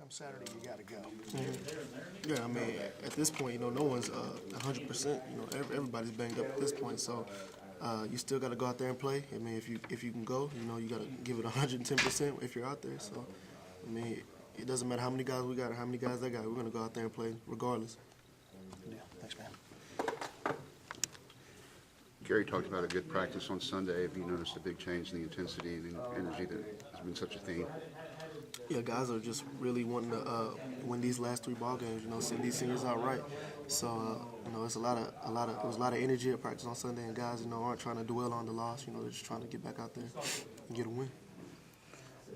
come Saturday, you got to go. Yeah, I mean, at this point, no one's 100%. Everybody's banged up at this point, so you still got to go out there and play. I mean, if you can go, you got to give it 110% if you're out there. So, I mean, it doesn't matter how many guys we got or how many guys they got. We're gonna go out there and play regardless. Yeah, thanks, man. Gary talked about a good practice on Sunday. Have you noticed a big change in the intensity and energy that has been such a theme? Yeah, guys are just really wanting to win these last 3 ball games. Send these seniors out right. So it's it was a lot of energy at practice on Sunday, and guys aren't trying to dwell on the loss. They're just trying to get back out there and get a win.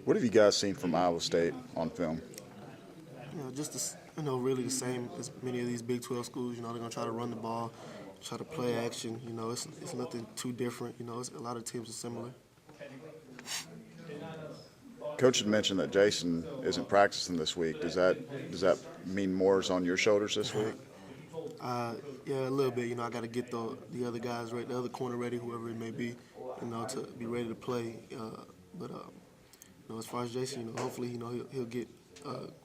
What have you guys seen from Iowa State on film? Just really the same as many of these Big 12 schools. They're gonna try to run the ball, try to play action. It's nothing too different. A lot of teams are similar. Coach had mentioned that Jason isn't practicing this week. Does that mean more is on your shoulders this week? Yeah, a little bit. I got to get the other guys ready, the other corner ready, whoever it may be, to be ready to play. But as far as Jason, hopefully, he'll get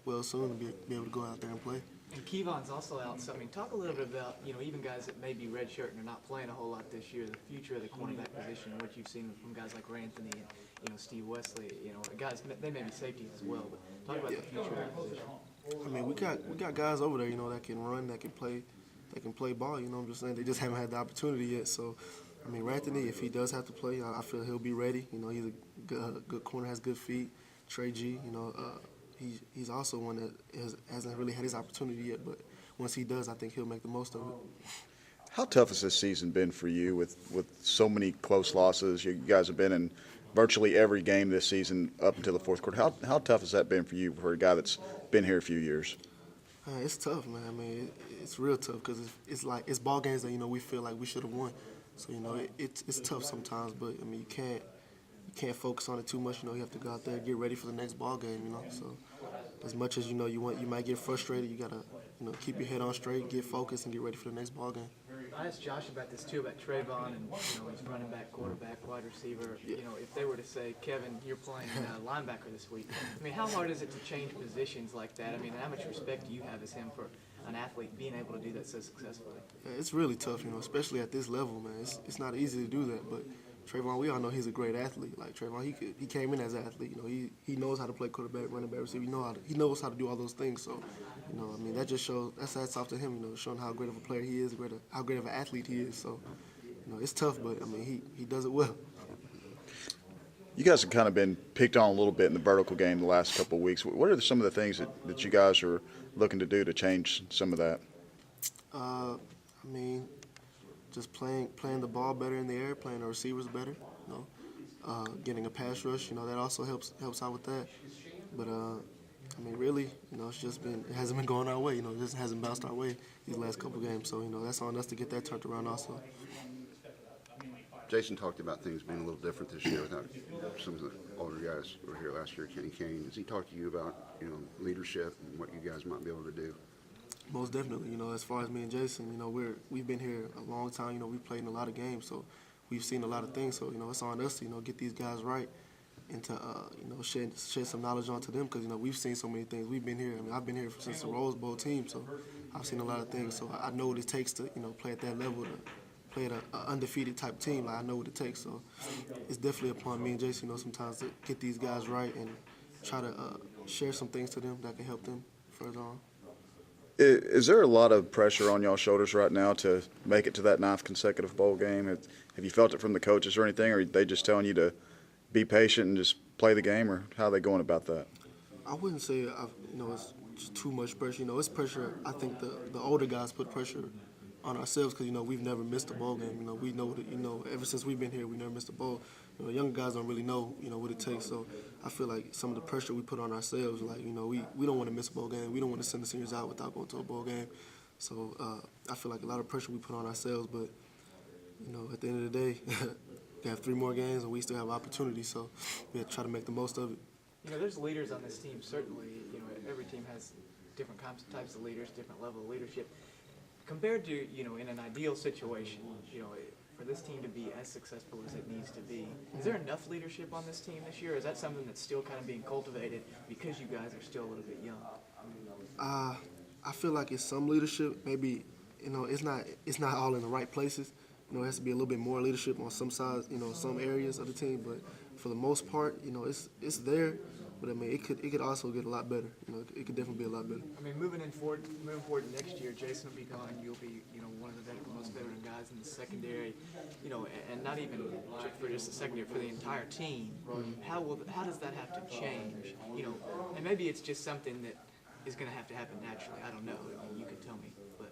well soon and be able to go out there and play. And Kevon's also out. So, I mean, talk a little bit about, even guys that may be redshirting or not playing a whole lot this year, the future of the cornerback position, and what you've seen from guys like Ray Anthony and, Steve Wesley, guys, they may be safeties as well, but talk about the future of that position. I mean, we got guys over there, that can run, that can play ball. I'm just saying they just haven't had the opportunity yet. So, I mean, Ray Anthony, if he does have to play, I feel he'll be ready. He's a good corner, has good feet. Trey G, he's also one that hasn't really had his opportunity yet, but once he does, I think he'll make the most of it. How tough has this season been for you with so many close losses? You guys have been in virtually every game this season up until the fourth quarter. How tough has that been for you, for a guy that's been here a few years? It's tough, man. I mean, it's real tough because it's ball games that we feel like we should have won. So it's tough sometimes, but I mean you can't focus on it too much. You have to go out there and get ready for the next ball game. So as much as you might get frustrated. You gotta keep your head on straight, get focused, and get ready for the next ball game. I asked Josh about this too, about Trayvon and he's running back, quarterback, wide receiver. If they were to say, Kevin, you're playing linebacker this week. I mean, how hard is it to change positions like that? I mean, how much respect do you have as him for an athlete being able to do that so successfully? Yeah, it's really tough, especially at this level, man. It's not easy to do that, but Trayvon, we all know he's a great athlete. Like Trayvon, he came in as an athlete. He knows how to play quarterback, running back, receiver. He knows how to do all those things. So, I mean, that just shows that's off to him. Showing how great of a player he is, how great of an athlete he is. So, it's tough, but I mean, he does it well. You guys have kind of been picked on a little bit in the vertical game the last couple of weeks. What are some of the things that you guys are looking to do to change some of that? I mean, just playing the ball better in the air, playing the receivers better, getting a pass rush, that also helps out with that. But I mean, really, it hasn't been going our way. It just hasn't bounced our way these last couple games. So that's on us to get that turned around also. Jason talked about things being a little different this year without some of the older guys who were here last year, Kenny Kane. Has he talked to you about leadership and what you guys might be able to do? Most definitely. As far as me and Jason, we've been here a long time. We've played in a lot of games, so we've seen a lot of things. So it's on us to get these guys right and to shed some knowledge onto them because we've seen so many things. We've been here. I mean, I've been here since the Rose Bowl team, so I've seen a lot of things. So I know what it takes to play at that level, to play at an undefeated type team. Like, I know what it takes. So it's definitely upon me and Jason, sometimes to get these guys right and try to share some things to them that can help them further on. Is there a lot of pressure on y'all's shoulders right now to make it to that 9th consecutive bowl game? Have you felt it from the coaches or anything, or are they just telling you to be patient and just play the game, or how are they going about that? I wouldn't say it's just too much pressure. It's pressure. I think the older guys put pressure on ourselves because we've never missed a bowl game. We know that ever since we've been here, we never missed a bowl. Younger guys don't really know what it takes. So I feel like some of the pressure we put on ourselves, like we don't want to miss a bowl game. We don't want to send the seniors out without going to a bowl game. So I feel like a lot of pressure we put on ourselves. But at the end of the day, we have 3 more games and we still have opportunities. So we have to try to make the most of it. There's leaders on this team. Certainly, every team has different types of leaders, different level of leadership. Compared to, in an ideal situation, for this team to be as successful as it needs to be, is there enough leadership on this team this year? Or is that something that's still kind of being cultivated because you guys are still a little bit young? I feel like it's some leadership. Maybe, you know, it's not all in the right places. You know, it has to be a little bit more leadership on some sides, you know, some areas of the team. But for the most part, you know, it's there. But I mean, it could also get a lot better. You know, it could definitely be a lot better. I mean, moving forward next year, Jason will be gone. You'll be, you know, one of the most veteran guys in the secondary. You know, and not even for just the secondary, for the entire team. How does that have to change? You know, and maybe it's just something that is going to happen naturally. I don't know. I mean, you could tell me, but.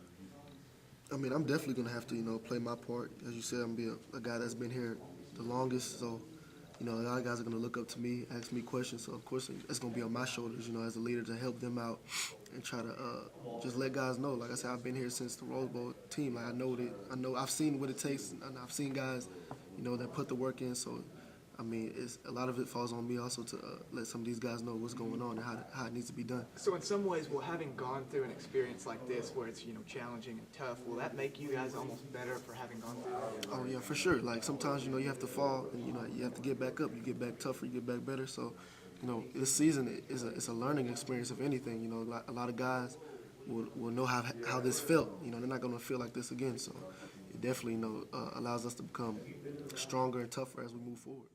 I mean, I'm definitely going to have to, you know, play my part. As you said, I'm going to be a guy that's been here the longest, so, you know, a lot of guys are going to look up to me, ask me questions, so, of course, it's going to be on my shoulders, you know, as a leader to help them out and try to just let guys know. Like I said, I've been here since the Rose Bowl team. Like, I've seen what it takes, and I've seen guys, you know, that put the work in, so, I mean, a lot of it falls on me also to let some of these guys know what's going on and how it needs to be done. So in some ways, well, having gone through an experience like this where it's, you know, challenging and tough, will that make you guys almost better for having gone through it? Oh, yeah, for sure. Like, sometimes, you know, you have to fall, and, you know, you have to get back up. You get back tougher, you get back better. So, you know, this season it's a learning experience, if anything. You know, a lot of guys will know how this felt. You know, they're not going to feel like this again. So it definitely, you know, allows us to become stronger and tougher as we move forward.